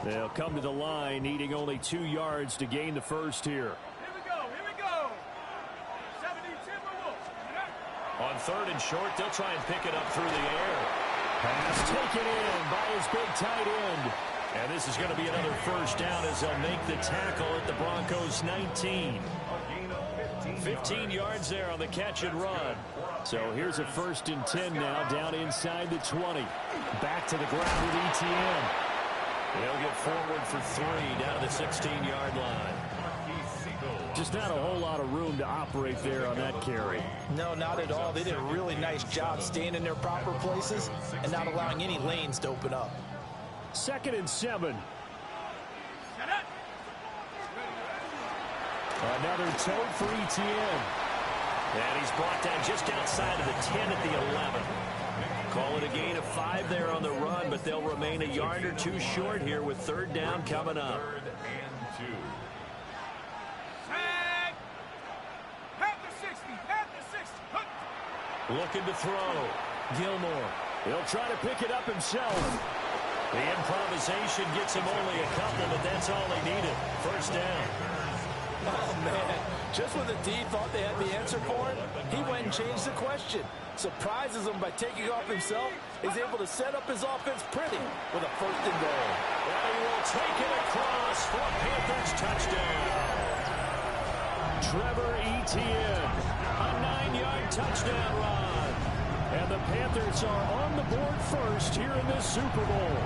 They'll come to the line, needing only 2 yards to gain the first here. Here we go. 72 On 3rd and short, they'll try and pick it up through the air. Pass taken in by his big tight end. And this is going to be another first down as they'll make the tackle at the Broncos' 19. 15 yards there on the catch and run. So here's a 1st and 10 now, down inside the 20. Back to the ground with ETN. They'll get forward for 3 down to the 16-yard line. Just not a whole lot of room to operate there on that carry. No, not at all. They did a really nice job staying in their proper places and not allowing any lanes to open up. 2nd and 7. Another tote for ETN. And he's brought down just outside of the 10 at the 11. Call it a gain of 5 there on the run, but they'll remain a yard or 2 short here with 3rd down coming up. 3rd and 2. Looking to throw. Gilmore. He'll try to pick it up himself. The improvisation gets him only a couple, but that's all he needed. 1st down. Oh, man. Just when the D thought they had the answer for it, he went and changed the question. Surprises him by taking off himself. He's able to set up his offense pretty with a 1st and goal. And he will take it across for a Panthers touchdown. Trevor Etienne, a 9-yard touchdown run. And the Panthers are on the board first here in this Super Bowl.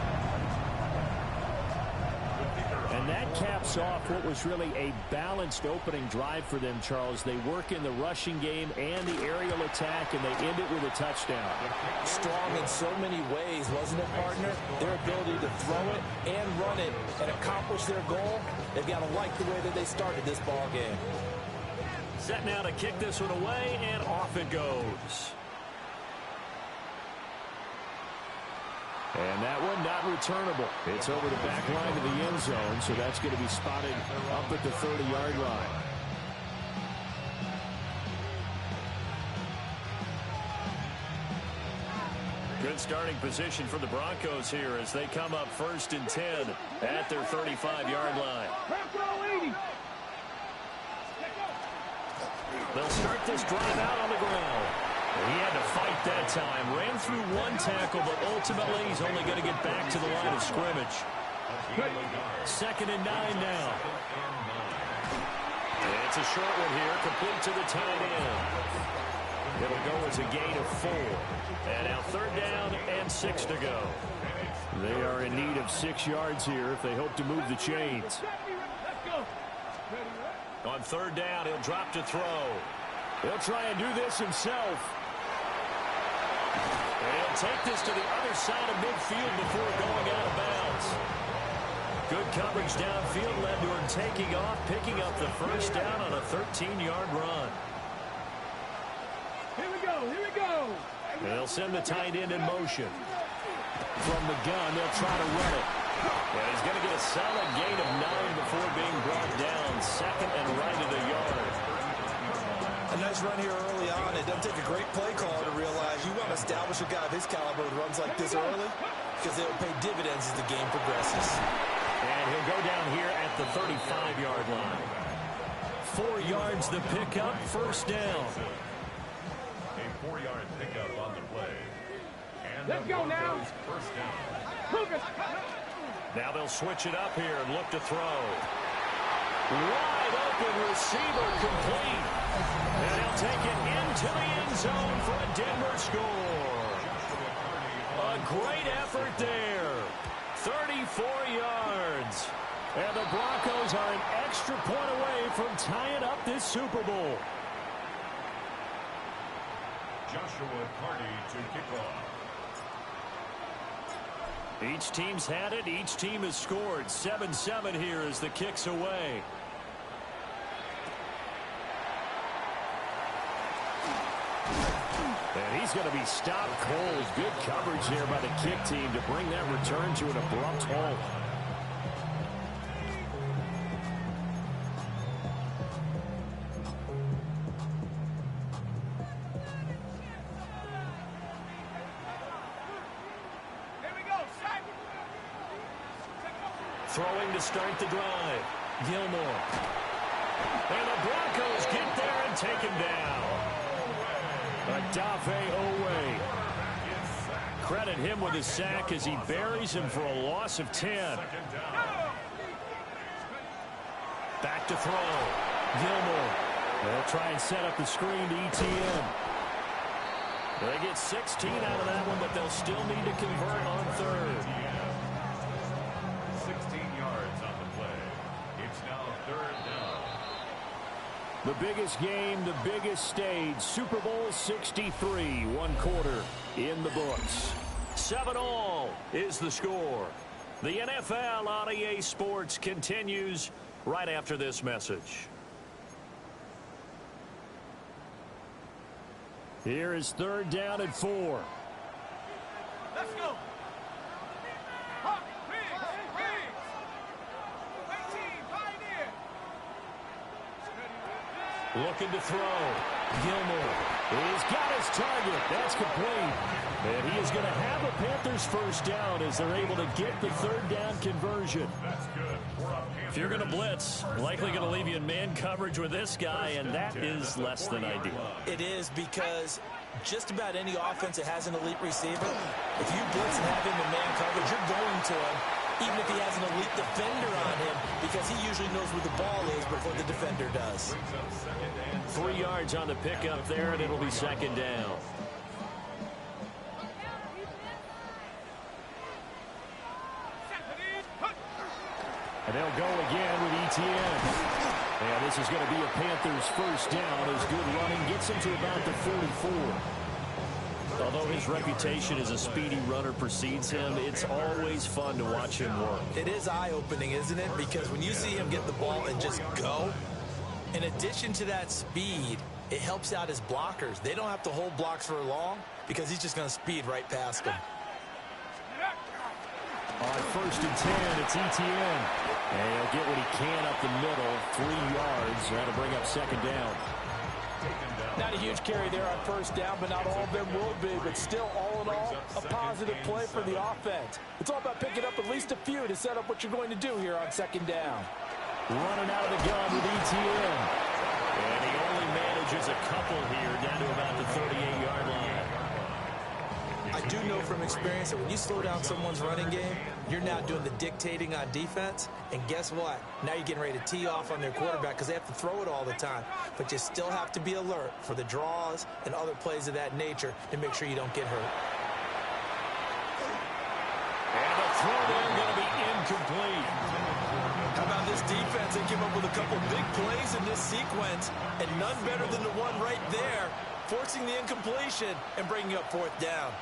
And that caps off what was really a balanced opening drive for them, Charles. They work in the rushing game and the aerial attack, and they end it with a touchdown. Strong in so many ways, wasn't it, partner? Their ability to throw it and run it and accomplish their goal, they've got to like the way that they started this ball game. Set now to kick this one away, and off it goes. And that one not returnable. It's over the back line of the end zone, so that's going to be spotted up at the 30-yard line. Good starting position for the Broncos here as they come up 1st and 10 at their 35-yard line. They'll start this drive out on the ground. He had to fight that time. Ran through 1 tackle, but ultimately he's only going to get back to the line of scrimmage. 2nd and 9 now. It's a short one here, complete to the tight end. It'll go as a gain of 4. And now 3rd down and 6 to go. They are in need of 6 yards here if they hope to move the chains. On 3rd down, he'll drop to throw. He'll try and do this himself. And he'll take this to the other side of midfield before going out of bounds. Good coverage downfield led to him taking off, picking up the 1st down on a 13-yard run. Here we go. And they'll send the tight end in motion. From the gun, they'll try to run it. And he's going to get a solid gain of 9 before being brought down. 2nd and right of the yard. A nice run here early on. It doesn't take a great play caller to realize you want to establish a guy of his caliber with runs like this early because they'll pay dividends as the game progresses. And he'll go down here at the 35-yard line. 4 yards the pickup, 1st down. A 4-yard pickup on the play. And Let's go now. 1st down. Now they'll switch it up here and look to throw. Wide open receiver complete. And he'll take it into the end zone for a Denver score. A great effort there. 34 yards. And the Broncos are an extra point away from tying up this Super Bowl. Joshua Carty to kick off. Each team's had it. Each team has scored. 7-7 here as the kick's away. And he's going to be stopped cold. Good coverage there by the kick team to bring that return to an abrupt halt. Throwing to start the drive. Gilmore. And the Broncos get there and take him down. Adafe Owe. Credit him with his sack as he buries him for a loss of 10. Back to throw. Gilmore. They'll try and set up the screen to ETN. They get 16 out of that one, but they'll still need to convert on third. 16 yards on the play. It's now third down. The biggest game, the biggest stage, Super Bowl 63, 1 quarter in the books. 7-all is the score. The NFL on EA Sports continues right after this message. Here is third down and 4. Let's go. Hawk, Riggs. 18, Pioneer. Looking to throw. Gilmore. He's got his target. That's complete. And he is going to have a Panthers first down as they're able to get the third down conversion. That's good. If you're going to blitz, likely going to leave you in man coverage with this guy, and that is less than ideal. It is, because just about any offense that has an elite receiver, if you blitz and have him in man coverage, you're going to him, even if he has an elite defender on him, because he usually knows where the ball is before the defender does. 3 yards on the pickup there, and it'll be second down. And they'll go again with ETN. And this is going to be a Panthers first down as good running gets him to about the 44. Although his reputation as a speedy runner precedes him, it's always fun to watch him work. It is eye-opening, isn't it? Because when you see him get the ball and just go, in addition to that speed, it helps out his blockers. They don't have to hold blocks for long because he's just going to speed right past them. On first and 10, it's ETN. And he'll get what he can up the middle, 3 yards. That'll bring up second down. Not a huge carry there on first down, but not all of them will be. But still, all in all, a positive play for the offense. It's all about picking up at least a few to set up what you're going to do here on second down. Running out of the gun with ETN. And he only manages a couple here down to about the 38-yard line. I do know from experience that when you slow down someone's running game, you're now doing the dictating on defense. And guess what? Now you're getting ready to tee off on their quarterback because they have to throw it all the time. But you still have to be alert for the draws and other plays of that nature to make sure you don't get hurt. And the throw there going to be incomplete. How about this defense? They came up with a couple big plays in this sequence, and none better than the one right there, forcing the incompletion and bringing up fourth down.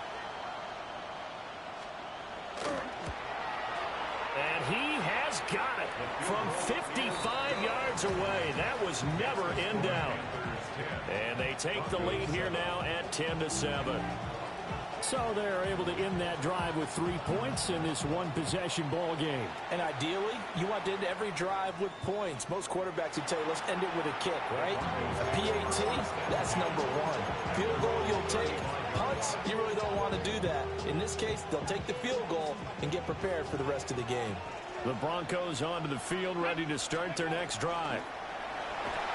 And he has got it from 55 yards away. That was never in doubt. And they take the lead here now at 10-7. So they're able to end that drive with 3 points in this one-possession ball game. And ideally, you want to end every drive with points. Most quarterbacks would tell you, let's end it with a kick, right? A PAT, that's number one. Field goal you'll take. Punts, you really don't want to do that. In this case, they'll take the field goal and get prepared for the rest of the game. The Broncos onto the field, ready to start their next drive.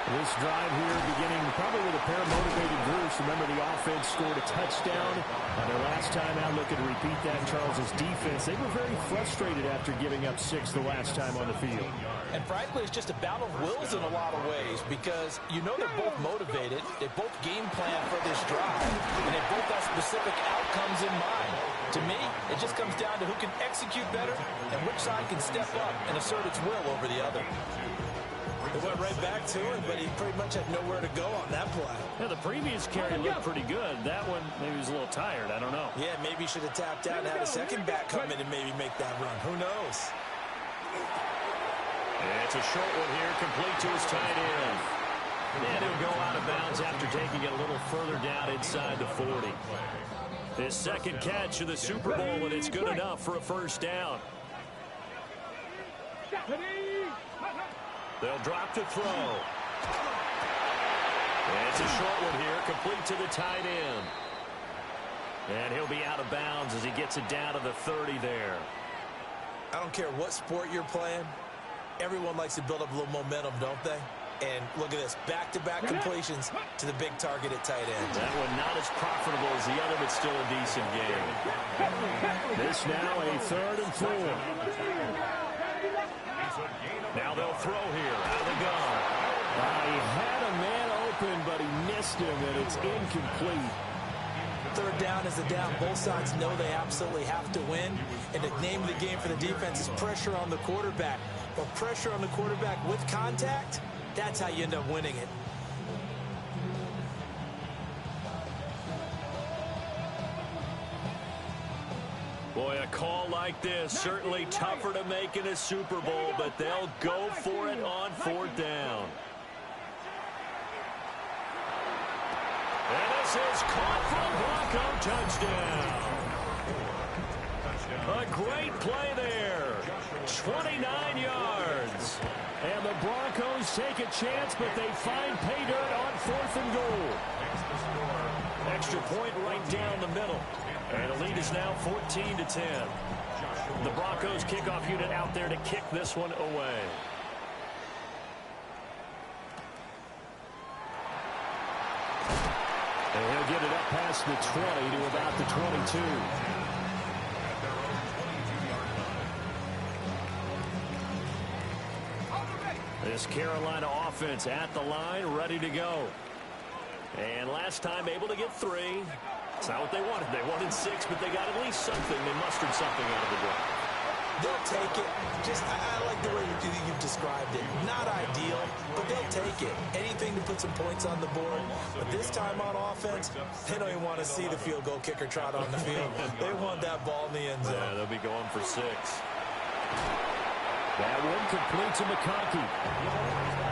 This drive here beginning probably with a pair of motivated groups. Remember, the offense scored a touchdown on their last time out. Looking to repeat that. Charles's defense, they were very frustrated after giving up 6 the last time on the field. And frankly, it's just a battle of wills in a lot of ways because you know they're both motivated. They both game plan for this drive, and they both have specific outcomes in mind. To me, it just comes down to who can execute better and which side can step up and assert its will over the other. It went right back to him, but he pretty much had nowhere to go on that play. Yeah, the previous carry looked pretty good. That one, maybe he was a little tired. I don't know. Yeah, maybe he should have tapped out and had a second back come in and maybe make that run. Who knows? It's a short one here, complete to his tight end. And he'll go out of bounds after taking it a little further down inside the 40. His second catch of the Super Bowl, and it's good enough for a first down. They'll drop to throw. It's a short one here, complete to the tight end. And he'll be out of bounds as he gets it down to the 30 there. I don't care what sport you're playing. Everyone likes to build up a little momentum, don't they? And look at this, back-to-back completions to the big target at tight end. That one not as profitable as the other, but still a decent game. This now a 3rd and 4. Now they'll throw here out of the gun. He had a man open, but he missed him, and it's incomplete. 3rd down is a down. Both sides know they absolutely have to win. And the name of the game for the defense is pressure on the quarterback. But pressure on the quarterback with contact, that's how you end up winning it. Boy, a call like this, certainly tougher to make in a Super Bowl, but they'll go for it on 4th down. And this is caught for a Bronco touchdown. A great play there. 29 yards. And the Broncos take a chance, but they find pay dirt on 4th and goal. Extra point right down the middle. And the lead is now 14-10. The Broncos kickoff unit out there to kick this one away. And he'll get it up past the 20 to about the 22. This Carolina offense at the line, ready to go. And last time able to get 3. It's not what they wanted. They wanted 6, but they got at least something. They mustered something out of the drive. They'll take it. I like the way you've described it. Not ideal, but they'll take it. Anything to put some points on the board. But this time on offense, they don't even want to see the field goal kicker trot on the field. They want that ball in the end zone. Yeah, they'll be going for 6. That one complete to McConkey.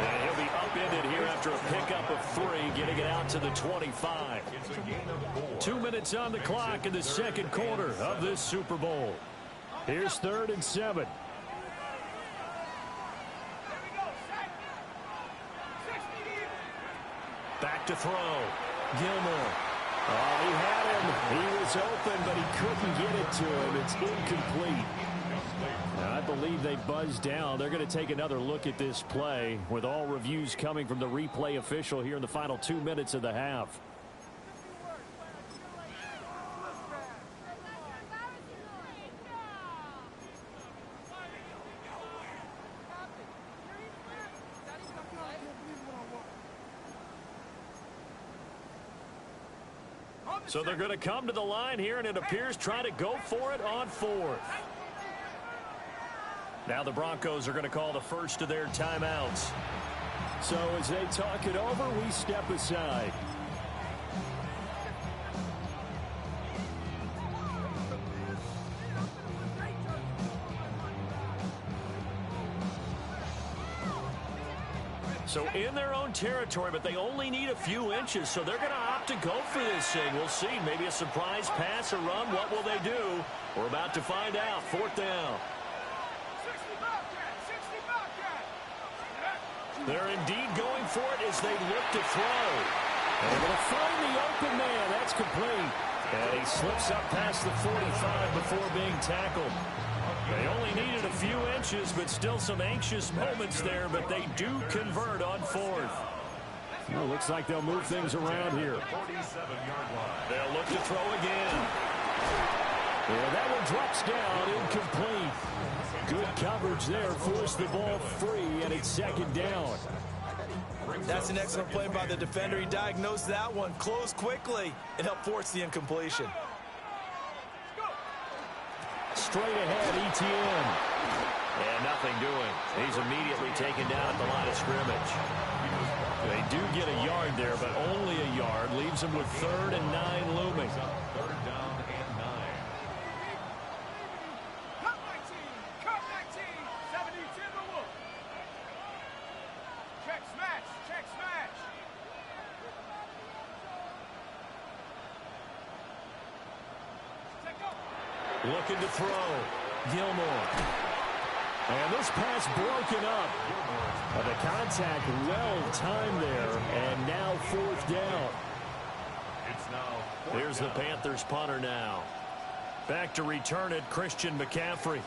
And he'll be upended here after a pickup of 3, getting it out to the 25. 2 minutes on the clock in the 2nd quarter of this Super Bowl. Here's 3rd and 7. Back to throw. Gilmore. Oh, he had him. He was open, but he couldn't get it to him. It's incomplete. Now, I believe they buzzed down. They're going to take another look at this play with all reviews coming from the replay official here in the final 2 minutes of the half. So they're going to come to the line here, and it appears try to go for it on 4th. Now the Broncos are going to call the first of their timeouts. So as they talk it over, we step aside. So in their own territory, but they only need a few inches, so they're going to opt to go for this thing. We'll see. Maybe a surprise pass or run. What will they do? We're about to find out. 4th down. They're indeed going for it as they look to throw. They're going to find the open man. That's complete. And he slips up past the 45 before being tackled. They only needed a few inches, but still some anxious moments there, but they do convert on 4th. Well, looks like they'll move things around here. They'll look to throw again. Yeah, that one drops down, incomplete. Good coverage there, forced the ball free, and it's 2nd down. That's an excellent play by the defender. He diagnosed that one, closed quickly, and helped force the incompletion. Straight ahead, ETN. And nothing doing. He's immediately taken down at the line of scrimmage. They do get a yard there, but only a yard. Leaves them with 3rd and 9 looming. 3rd down and 9. Cut 19, cut 19, 70 to the look. Check smash, check smash. Take up. Looking to throw. Gilmore. And this pass broken up. The contact well timed there, and now 4th down. It's now Here's the Panthers punter now. Back to return it, Christian McCaffrey.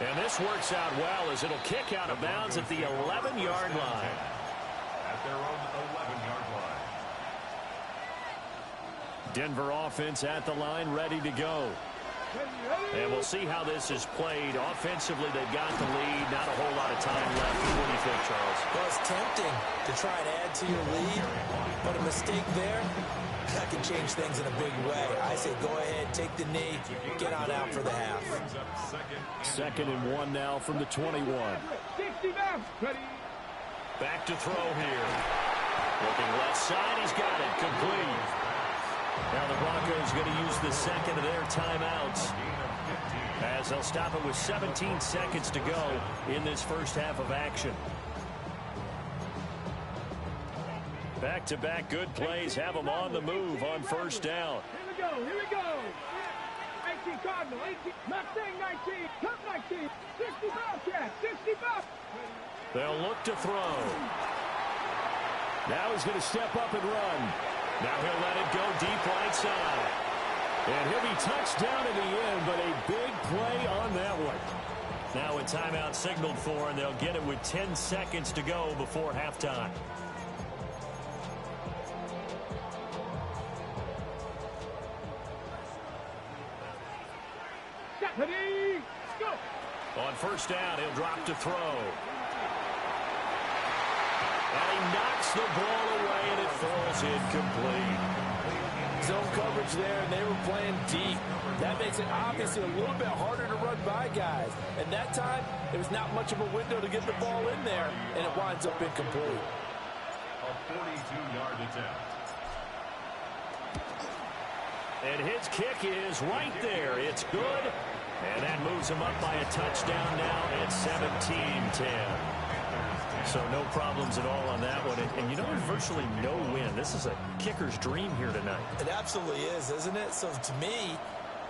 And this works out well as it'll kick out of bounds at the 11-yard line. At their own 11-yard line. Denver offense at the line, ready to go. And we'll see how this is played. Offensively, they've got the lead. Not a whole lot of time left. What do you think, Charles? Well, it's tempting to try and add to your lead, but a mistake there, that can change things in a big way. I say go ahead, take the knee, get on out for the half. Second and 1 now from the 21. 60 bounce. Ready. Back to throw here. Looking left side, he's got it. Complete. Now the Broncos going to use the second of their timeouts as they'll stop it with 17 seconds to go in this first half of action. Back-to-back good plays have them on the move on first down. Here we go. 18 Cardinal, 18, Mustang 19, Cup 19, 60 Bobcat, 60 Bob. They'll look to throw. Now he's going to step up and run. Now he'll let it go deep right side. And he'll be touched down in the end, but a big play on that one. Now a timeout signaled for, and they'll get it with 10 seconds to go before halftime. Ready, go. On first down, he'll drop to throw. And he knocks the ball away, and it falls incomplete. Zone coverage there, and they were playing deep. That makes it obviously a little bit harder to run by guys. And that time, there was not much of a window to get the ball in there, and it winds up incomplete. A 42-yard attempt. And his kick is right there. It's good. And that moves him up by a touchdown now at 17-10. So no problems at all on that one. And you know, there's virtually no wind. This is a kicker's dream here tonight. It absolutely is, isn't it? So to me,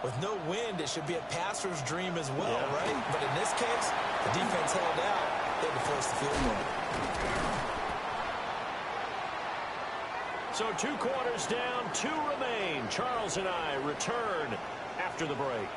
with no wind, it should be a passer's dream as well, right? But in this case, the defense held out. They had to force the field goal. So 2 quarters down, 2 remain. Charles and I return after the break.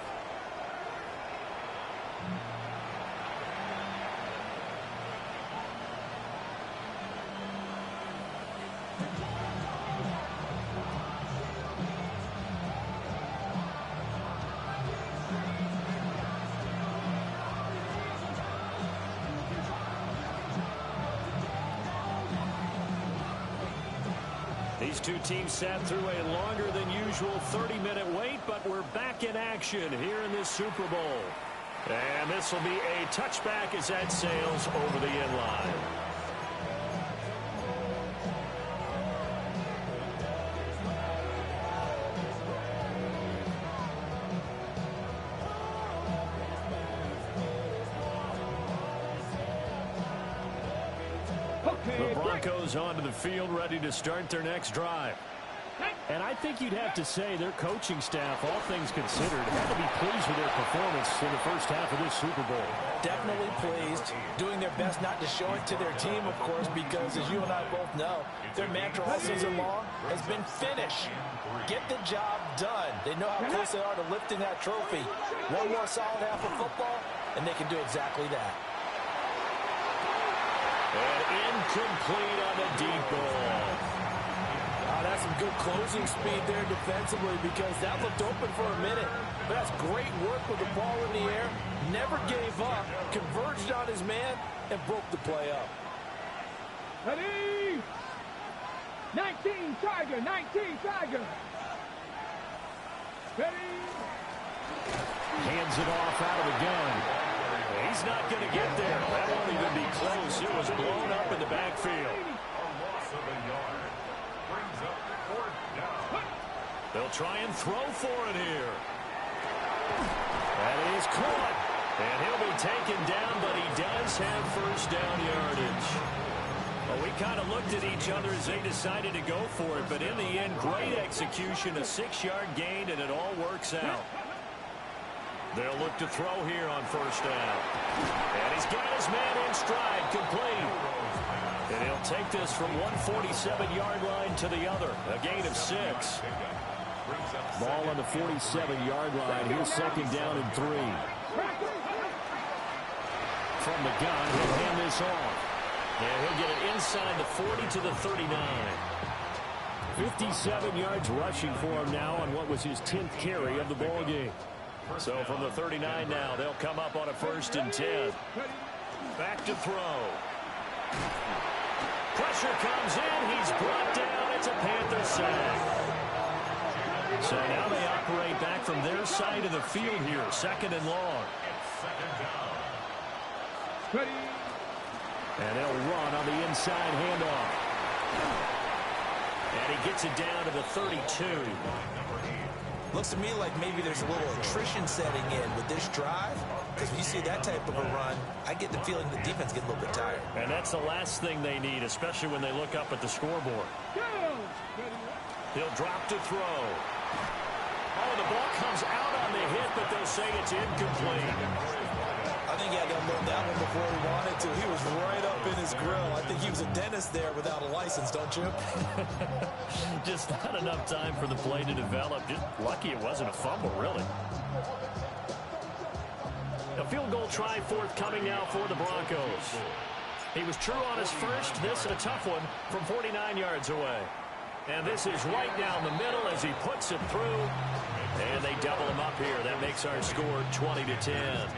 These two teams sat through a longer than usual 30-minute wait, but we're back in action here in this Super Bowl. And this will be a touchback as that sails over the end line. The Broncos onto the field, ready to start their next drive. And I think you'd have to say their coaching staff, all things considered, had to be pleased with their performance in the first half of this Super Bowl. Definitely pleased, doing their best not to show it to their team, of course, because as you and I both know, their mantra all season long has been finish. Get the job done. They know how close they are to lifting that trophy. One more solid half of football, and they can do exactly that. And incomplete on the deep ball. That's some good closing speed there defensively because that looked open for a minute. But that's great work with the ball in the air. Never gave up, converged on his man, and broke the play up. Ready? 19 Tiger, 19 Tiger. Ready? Hands it off out of the gun. He's not going to get there. That won't even be close. It was blown up in the backfield. A loss of a yard. Brings up 4th down. They'll try and throw for it here. That is caught. And he'll be taken down, but he does have first down yardage. Well, we kind of looked at each other as they decided to go for it, but in the end, great execution, a 6-yard gain, and it all works out. They'll look to throw here on first down. And he's got his man in stride, complete. And he'll take this from 147-yard line to the other, a gain of 6. Ball on the 47-yard line. Here's second down and 3. from the gun. He'll hand this off. And he'll get it inside the 40 to the 39. 57 yards rushing for him now on what was his 10th carry of the ball game. So from the 39 now, they'll come up on a 1st and 10. Back to throw. Pressure comes in. He's brought down. It's a Panther sack. So now they operate back from their side of the field here. 2nd and long. And they'll run on the inside handoff. And he gets it down to the 32. Looks to me like maybe there's a little attrition setting in with this drive. Because when you see that type of a run, I get the feeling the defense gets a little bit tired. And that's the last thing they need, especially when they look up at the scoreboard. He'll drop to throw. Oh, the ball comes out on the hit, but they'll say it's incomplete. I think he had to unload that one before he wanted to. He was right up in his grill. I think he was a dentist there without a license, don't you? Just not enough time for the play to develop. Just lucky it wasn't a fumble, really. A field goal try forthcoming now for the Broncos. He was true on his first. This a tough one from 49 yards away. And this is right down the middle as he puts it through. And they double him up here. That makes our score 20-10.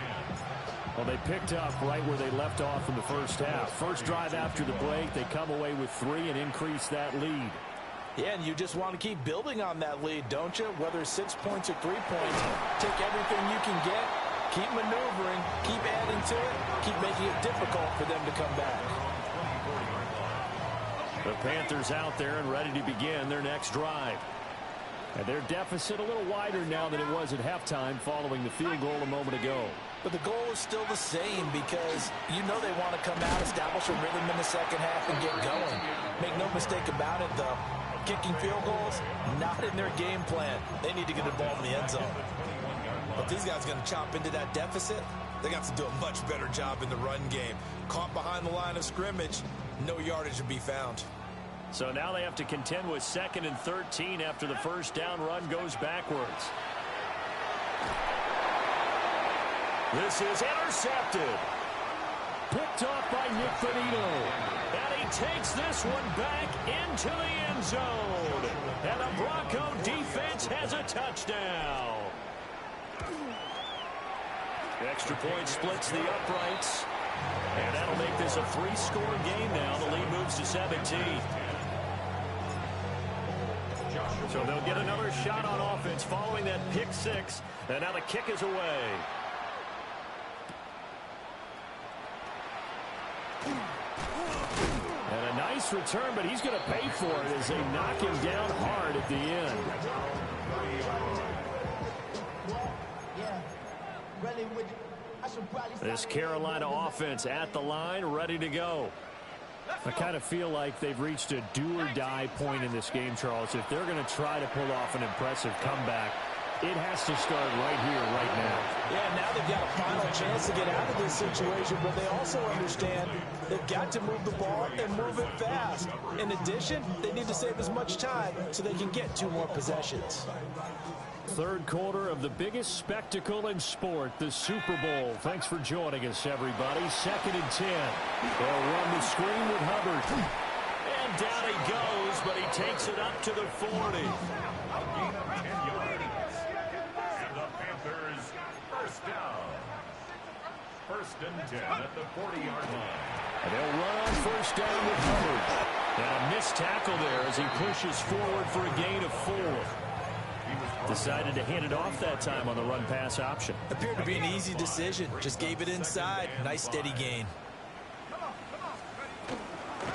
Well, they picked up right where they left off in the first half. First drive after the break, they come away with 3 and increase that lead. Yeah, and you just want to keep building on that lead, don't you? Whether it's 6 points or 3 points, take everything you can get, keep maneuvering, keep adding to it, keep making it difficult for them to come back. The Panthers out there and ready to begin their next drive. And their deficit a little wider now than it was at halftime following the field goal a moment ago. But the goal is still the same because you know they want to come out, establish a rhythm in the second half, and get going. Make no mistake about it, though. Kicking field goals, not in their game plan. They need to get the ball in the end zone. But these guys are going to chop into that deficit. They got to do a much better job in the run game. Caught behind the line of scrimmage, no yardage to be found. So now they have to contend with 2nd and 13 after the first down run goes backwards. This is intercepted. Picked off by Nick Benito. And he takes this one back into the end zone. And the Bronco defense has a touchdown. Extra point splits the uprights. And that'll make this a 3-score game now. The lead moves to 17. So they'll get another shot on offense following that pick 6. And now the kick is away. And a nice return, but he's going to pay for it as they knock him down hard at the end. This Carolina offense at the line, ready to go. I kind of feel like they've reached a do-or-die point in this game, Charles. If they're going to try to pull off an impressive comeback, it has to start right here, right now. Yeah, now they've got a final chance to get out of this situation, but they also understand they've got to move the ball and move it fast. In addition, they need to save as much time so they can get 2 more possessions. Third quarter of the biggest spectacle in sport, the Super Bowl. Thanks for joining us, everybody. 2nd and 10. They'll run the screen with Hubbard. And down he goes, but he takes it up to the 40. First and 10 at the 40-yard line. And they'll run on first down with Hubbard. And a missed tackle there as he pushes forward for a gain of 4. Decided to hand it off that time on the run-pass option. Appeared to be an easy decision. Just gave it inside. Nice steady gain.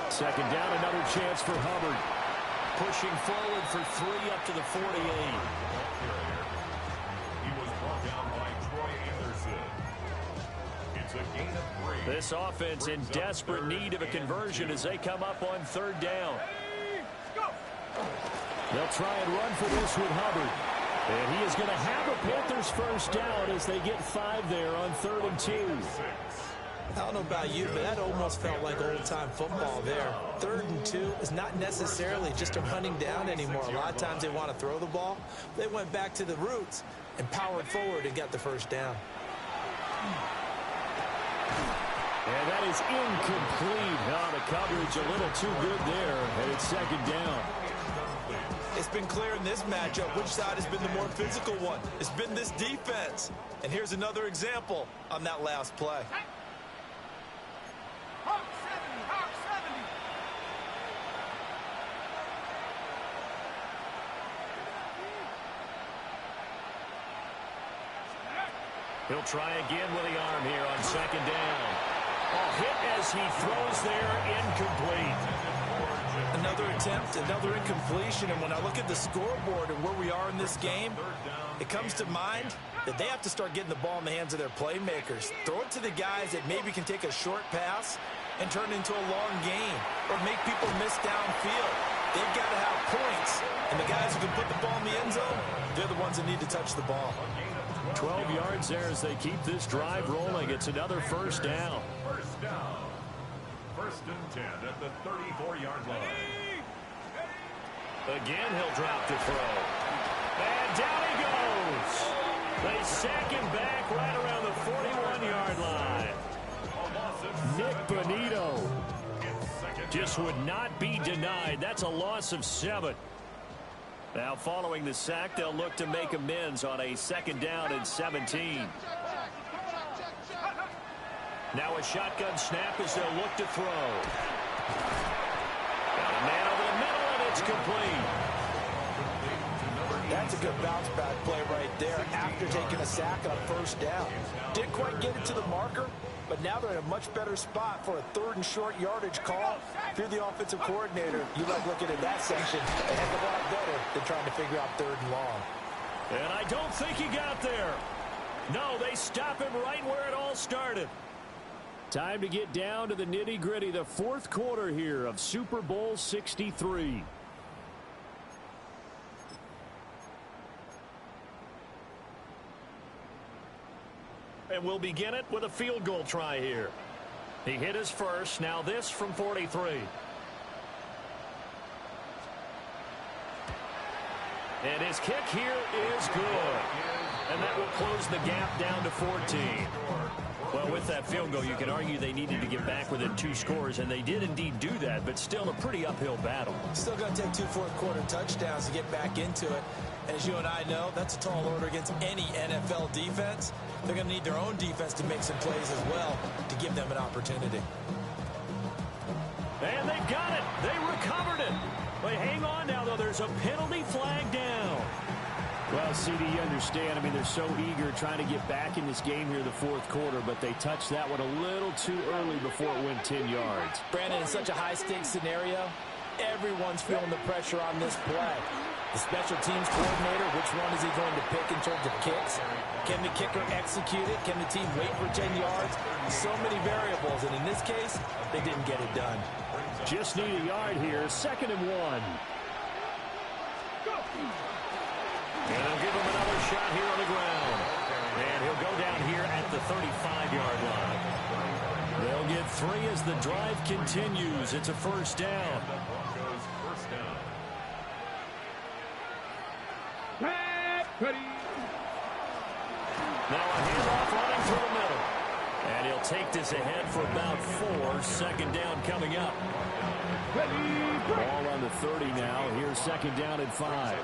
2nd down, another chance for Hubbard. Pushing forward for 3 up to the 48. He was brought down by Troy Anderson. It's a gain of 3. This offense in desperate need of a conversion as they come up on 3rd down. They'll try and run for this with Hubbard. And he is going to have a Panthers first down as they get 5 there on 3rd and 2. I don't know about you, but that almost felt like old-time football there. 3rd and 2 is not necessarily just a running down anymore. A lot of times they want to throw the ball. They went back to the roots and powered forward and got the first down. And that is incomplete. Oh, the coverage a little too good there, and it's second down. It's been clear in this matchup which side has been the more physical one. It's been this defense. And here's another example on that last play. Hawk 70, Hawk 70. He'll try again with the arm here on second down. Oh, hit as he throws there, incomplete. Another attempt, another incompletion, and when I look at the scoreboard and where we are in this game, it comes to mind that they have to start getting the ball in the hands of their playmakers. Throw it to the guys that maybe can take a short pass and turn it into a long gain or make people miss downfield. They've got to have points, and the guys who can put the ball in the end zone, they're the ones that need to touch the ball. 12 yards there as they keep this drive rolling. It's another first down. First down. First and 10 at the 34-yard line. Again, he'll drop to throw. And down he goes. They sack him back right around the 41-yard line. Nick Bonito just would not be denied. That's a loss of 7. Now, following the sack, they'll look to make amends on a second down and 17. Now a shotgun snap as they'll look to throw. Got a man over the middle, and it's complete. That's a good bounce-back play right there after taking a sack on first down. Didn't quite get it to the marker, but now they're in a much better spot for a third and short yardage call. If you're the offensive coordinator, you like looking at that section a heck of a lot better than trying to figure out third and long. And I don't think he got there. No, they stop him right where it all started. Time to get down to the nitty-gritty, the fourth quarter here of Super Bowl 63. And we'll begin it with a field goal try here. He hit his first. Now this from 43. And his kick here is good. And that will close the gap down to 14. Well, with that field goal, you can argue they needed to get back within 2 scores, and they did indeed do that, but still a pretty uphill battle. Still going to take 2 fourth-quarter touchdowns to get back into it. And as you and I know, that's a tall order against any NFL defense. They're going to need their own defense to make some plays as well to give them an opportunity. And they've got it. They recovered it. But hang on now, though. There's a penalty flag down. Well, CD, you understand. I mean, they're so eager trying to get back in this game here in the fourth quarter, but they touched that one a little too early before it went 10 yards. Brandon, in such a high-stakes scenario, everyone's feeling the pressure on this play. The special teams coordinator, which one is he going to pick in terms of kicks? Can the kicker execute it? Can the team wait for 10 yards? So many variables, and in this case, they didn't get it done. Just need a yard here, 2nd and 1. And they'll give him another shot here on the ground. And he'll go down here at the 35-yard line. They'll get 3 as the drive continues. It's a first down. Now a handoff running through the middle. And he'll take this ahead for about 4. Second down coming up. Ball on the 30 now. Here's second down and 5.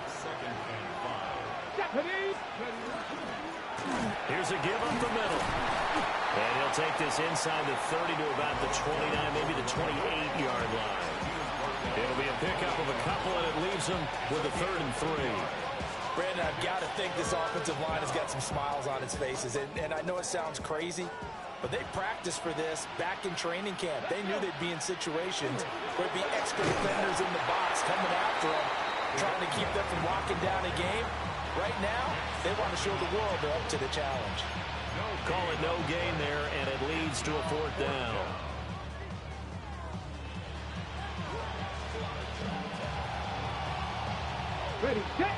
Here's a give up the middle. And he'll take this inside the 30 to about the 29, maybe the 28-yard line. It'll be a pickup of a couple, and it leaves them with a 3rd and 3. Brandon, I've got to think this offensive line has got some smiles on its faces. And I know it sounds crazy, but they practiced for this back in training camp. They knew they'd be in situations where there'd be extra defenders in the box coming after them, trying to keep them from locking down a game. Right now, they want to show the world they're up to the challenge. Call it no gain there, and it leads to a 4th down. Ready, set.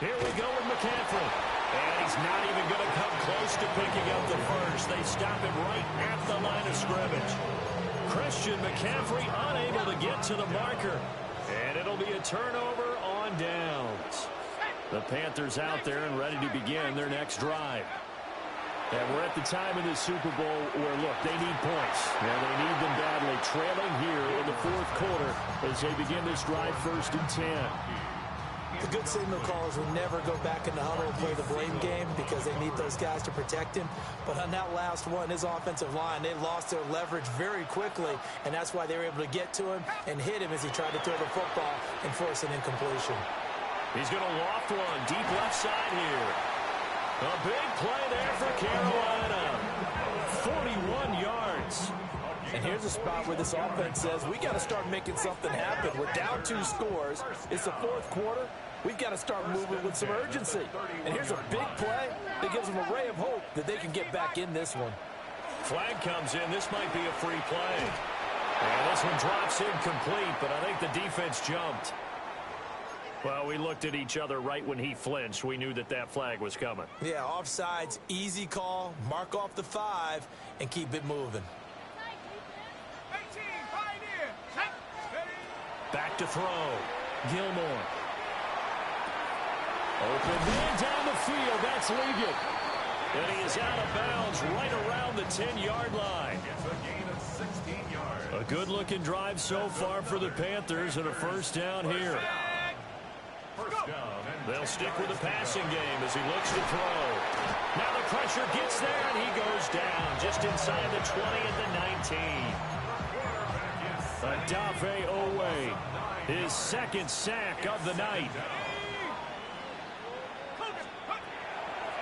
Here we go with McCaffrey. And he's not even going to come close to picking up the first. They stop him right at the line of scrimmage. Christian McCaffrey unable to get to the marker. And it'll be a turnover on downs. The Panthers out there and ready to begin their next drive. And we're at the time in the Super Bowl where, look, they need points. And they need them badly, trailing here in the fourth quarter as they begin this drive 1st and 10. The good signal callers will never go back in the huddle and play the blame game because they need those guys to protect him. But on that last one, his offensive line, they lost their leverage very quickly, and that's why they were able to get to him and hit him as he tried to throw the football and force an incompletion. He's going to loft one deep left side here. A big play there for Carolina. 41 yards. And here's a spot where this offense says, we got to start making something happen. We're down 2 scores. It's the fourth quarter. We've got to start moving with some urgency. And here's a big play that gives them a ray of hope that they can get back in this one. Flag comes in. This might be a free play. And this one drops incomplete, but I think the defense jumped. Well, we looked at each other right when he flinched. We knew that that flag was coming. Yeah, offsides, easy call, mark off the 5, and keep it moving. Back to throw. Gilmore. Open man down the field. That's Liggett. And he is out of bounds right around the 10-yard line. It's a gain of 16 yards. A good-looking drive so far for the Panthers and a first down here. First down. They'll stick with the passing game as he looks to throw. Now the pressure gets there, and he goes down just inside the 20 at the 19. Adafe Owe, his second sack of the night.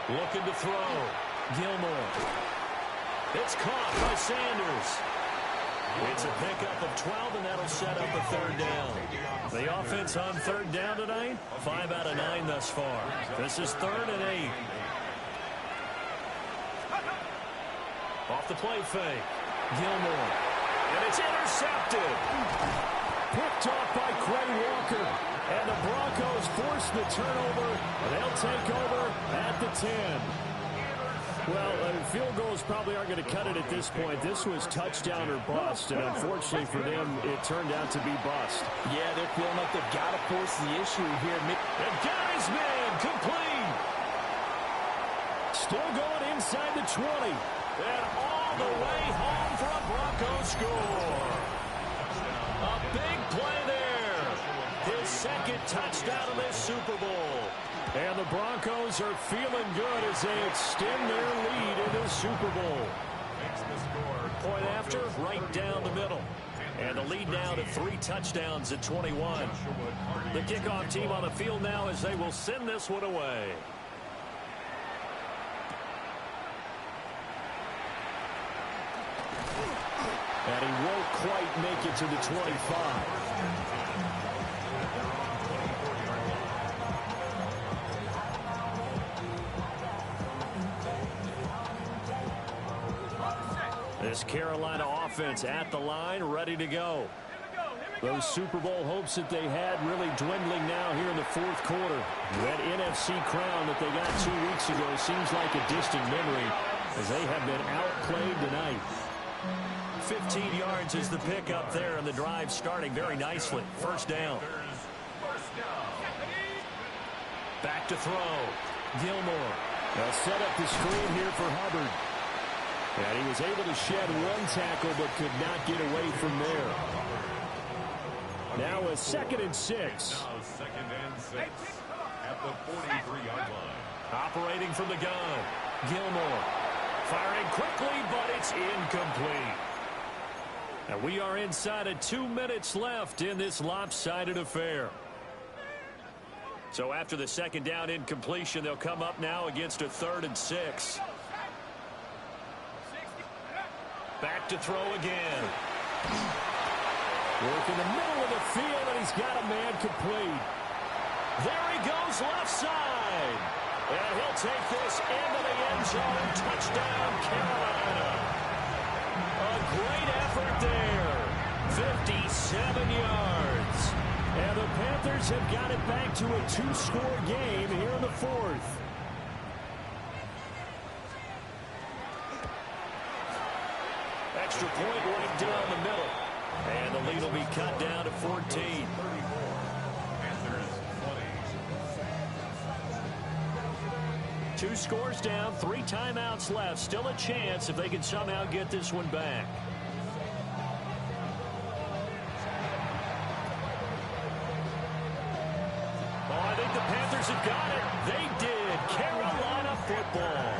Looking to throw. Gilmore. It's caught by Sanders. It's a pickup of 12, and that'll set up a third down. The offense on third down tonight, 5 out of 9 thus far. This is 3rd and 8. Off the play fake. Gilmore. And it's intercepted. Picked off by Quay Walker. And the Broncos force the turnover. They'll take over at the 10. Well, field goals probably aren't going to cut it at this point. This was touchdown or bust, and unfortunately for them, it turned out to be bust. Yeah, they're feeling like they've got to force the issue here. And Gary's man complete. Still going inside the 20. And all the way home for a Broncos score. A big play there. His second touchdown of this Super Bowl. And the Broncos are feeling good as they extend their lead in this Super Bowl. Point after, right down the middle. And the lead now to 3 touchdowns at 21. The kickoff team on the field now as they will send this one away. And he won't quite make it to the 25. This Carolina offense at the line, ready to go. Those Super Bowl hopes that they had really dwindling now here in the fourth quarter. That NFC crown that they got 2 weeks ago seems like a distant memory as they have been outplayed tonight. 15 yards is the pickup there, and the drive starting very nicely. First down. Back to throw. Gilmore. They'll set up the screen here for Hubbard. And he was able to shed 1 tackle but could not get away from there. Now a 2nd and 6. Now 2nd and 6 at the 43-yard line. Operating from the gun. Gilmore. Firing quickly, but it's incomplete. And we are inside of 2 minutes left in this lopsided affair. So after the second down incompletion, they'll come up now against a 3rd and 6. Back to throw again. Work in the middle of the field, and he's got a man complete. There he goes left side. And he'll take this into the end zone. Touchdown, Carolina. A great effort there. 57 yards. And the Panthers have got it back to a 2-score game here in the 4th. Extra point right down the middle. And the lead will be cut down to 14. Panthers 20. 2 scores down, 3 timeouts left. Still a chance if they can somehow get this one back. Oh, I think the Panthers have got it. They did. Carolina football.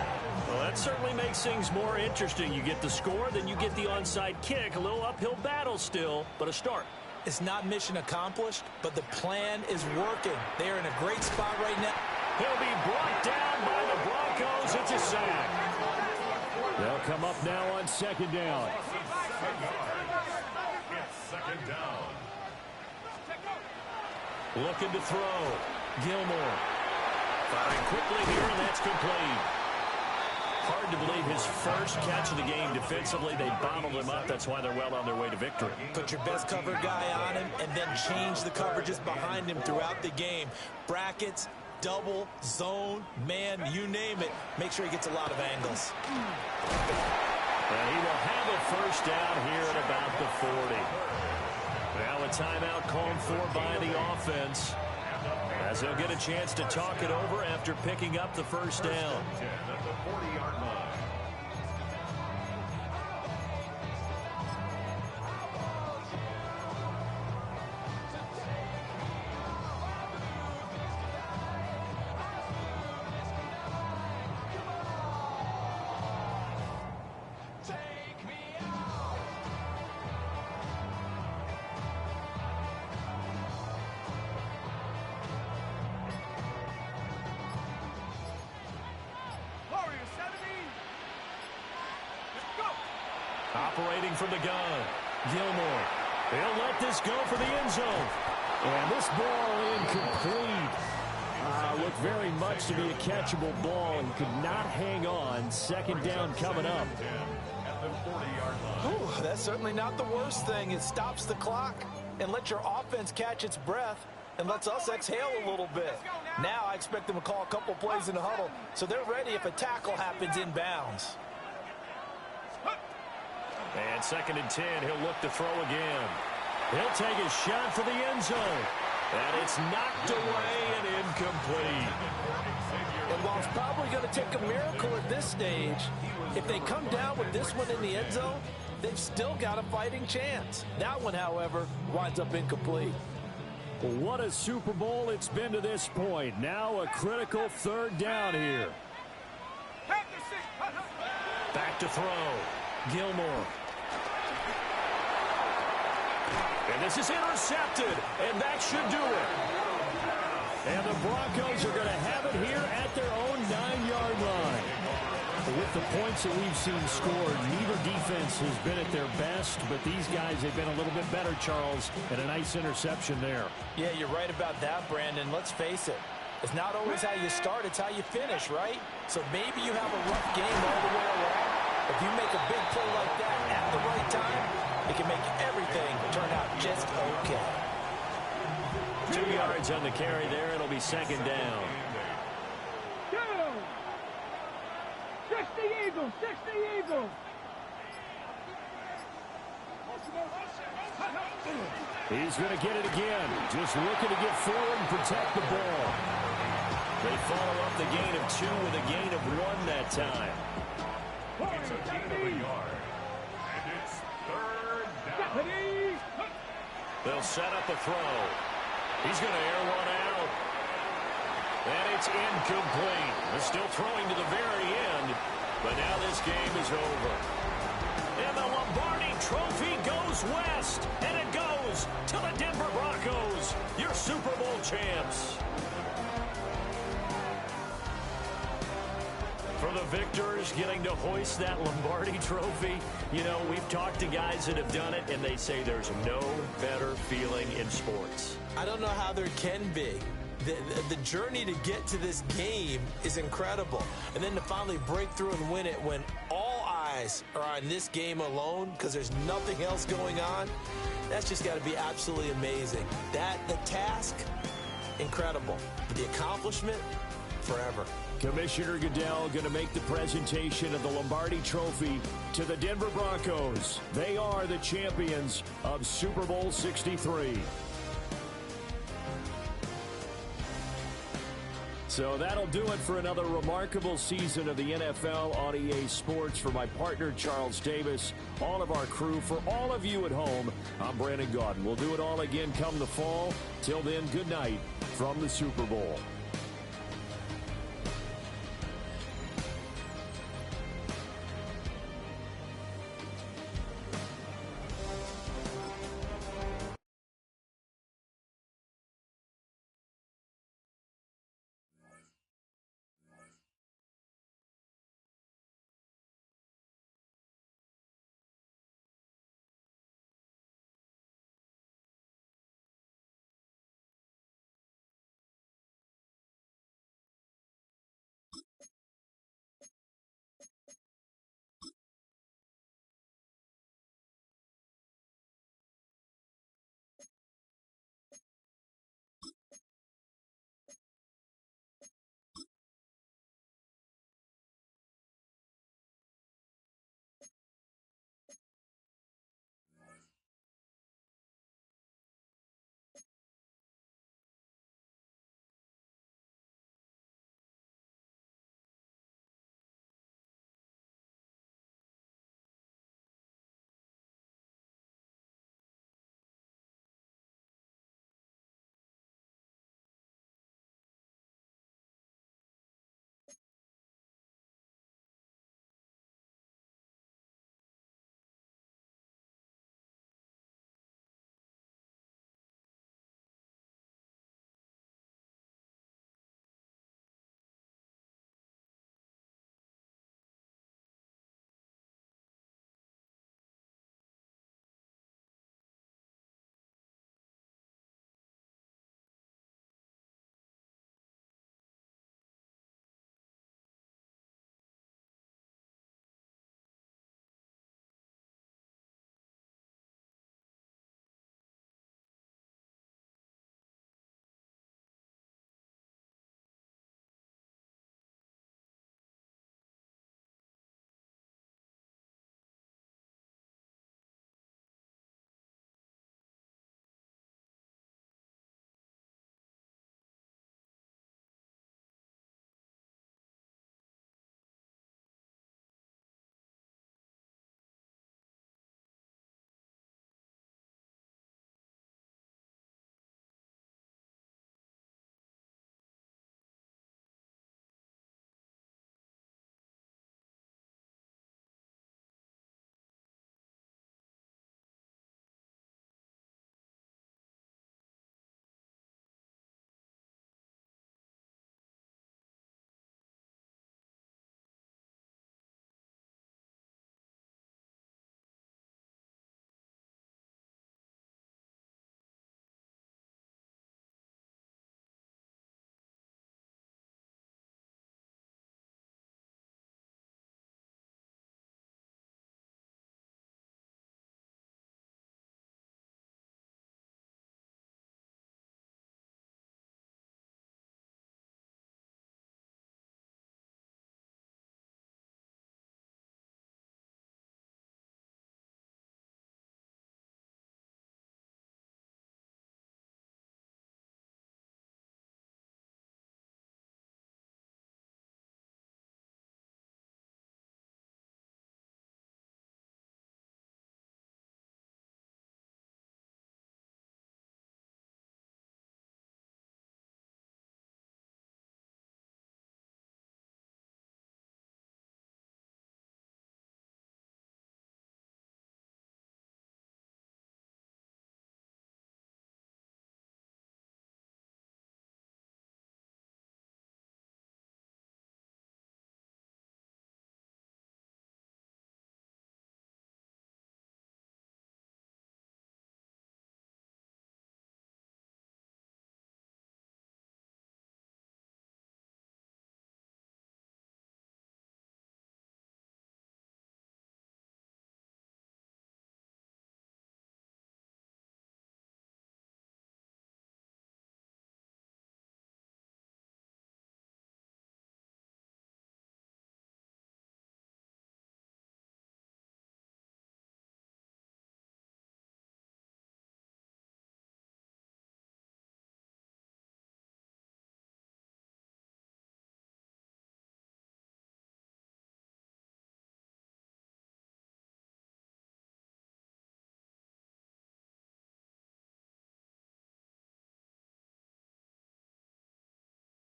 Well, that certainly makes things more interesting. You get the score, then you get the onside kick. A little uphill battle still, but a start. It's not mission accomplished, but the plan is working. They are in a great spot right now. He'll be brought down by the Broncos. It's a sack. They'll come up now on 2nd down. It's 2nd down. Looking to throw. Gilmore. Firing quickly here, and that's complete. Hard to believe his first catch of the game defensively. They bottled him up. That's why they're well on their way to victory. Put your best cover guy on him and then change the coverages behind him throughout the game. Brackets, double, zone, man, you name it. Make sure he gets a lot of angles. And he will have a first down here at about the 40. Now a timeout called for by the offense, as they'll get a chance to talk it over after picking up the first down. 10 at the 40-yard line. Operating from the gun, Gilmore. He'll let this go for the end zone. And this ball incomplete. Looked very much to be a catchable ball and could not hang on. 2nd down coming up. At the 40-yard line. Ooh, that's certainly not the worst thing. It stops the clock and lets your offense catch its breath and lets us exhale a little bit. Now I expect them to call a couple plays in the huddle so they're ready if a tackle happens inbounds. And 2nd and 10, he'll look to throw again. He'll take a shot for the end zone. And it's knocked away and incomplete. And while it's probably going to take a miracle at this stage, if they come down with this one in the end zone, they've still got a fighting chance. That one, however, winds up incomplete. What a Super Bowl it's been to this point. Now a critical 3rd down here. Back to throw. Gilmore. And this is intercepted, and that should do it. And the Broncos are going to have it here at their own 9-yard line. With the points that we've seen scored, neither defense has been at their best, but these guys have been a little bit better, Charles, and a nice interception there. Yeah, you're right about that, Brandon. Let's face it. It's not always how you start, it's how you finish, right? So maybe you have a rough game all the way along. If you make a big play like that at the right time, it can make everything turn out just okay. 2 yards on the carry there. It'll be 2nd down. 60 Eagles, 60 Eagles. He's going to get it again. Just looking to get forward and protect the ball. They follow up the gain of 2 with a gain of 1 that time. It's a gain of a yard. And it's 3rd down. They'll set up a throw. He's going to air one out. And it's incomplete. They're still throwing to the very end. But now this game is over. And the Lombardi Trophy goes west. And it goes to the Denver Broncos, your Super Bowl champs. For the victors getting to hoist that Lombardi Trophy, you know, we've talked to guys that have done it, and they say there's no better feeling in sports. I don't know how there can be. The journey to get to this game is incredible. And then to finally break through and win it when all eyes are on this game alone because there's nothing else going on, that's just got to be absolutely amazing. The task, incredible. But the accomplishment, forever. Commissioner Goodell going to make the presentation of the Lombardi Trophy to the Denver Broncos. They are the champions of Super Bowl 63. So that'll do it for another remarkable season of the NFL on EA Sports. For my partner, Charles Davis, all of our crew, for all of you at home, I'm Brandon Gaudin. We'll do it all again come the fall. Till then, good night from the Super Bowl.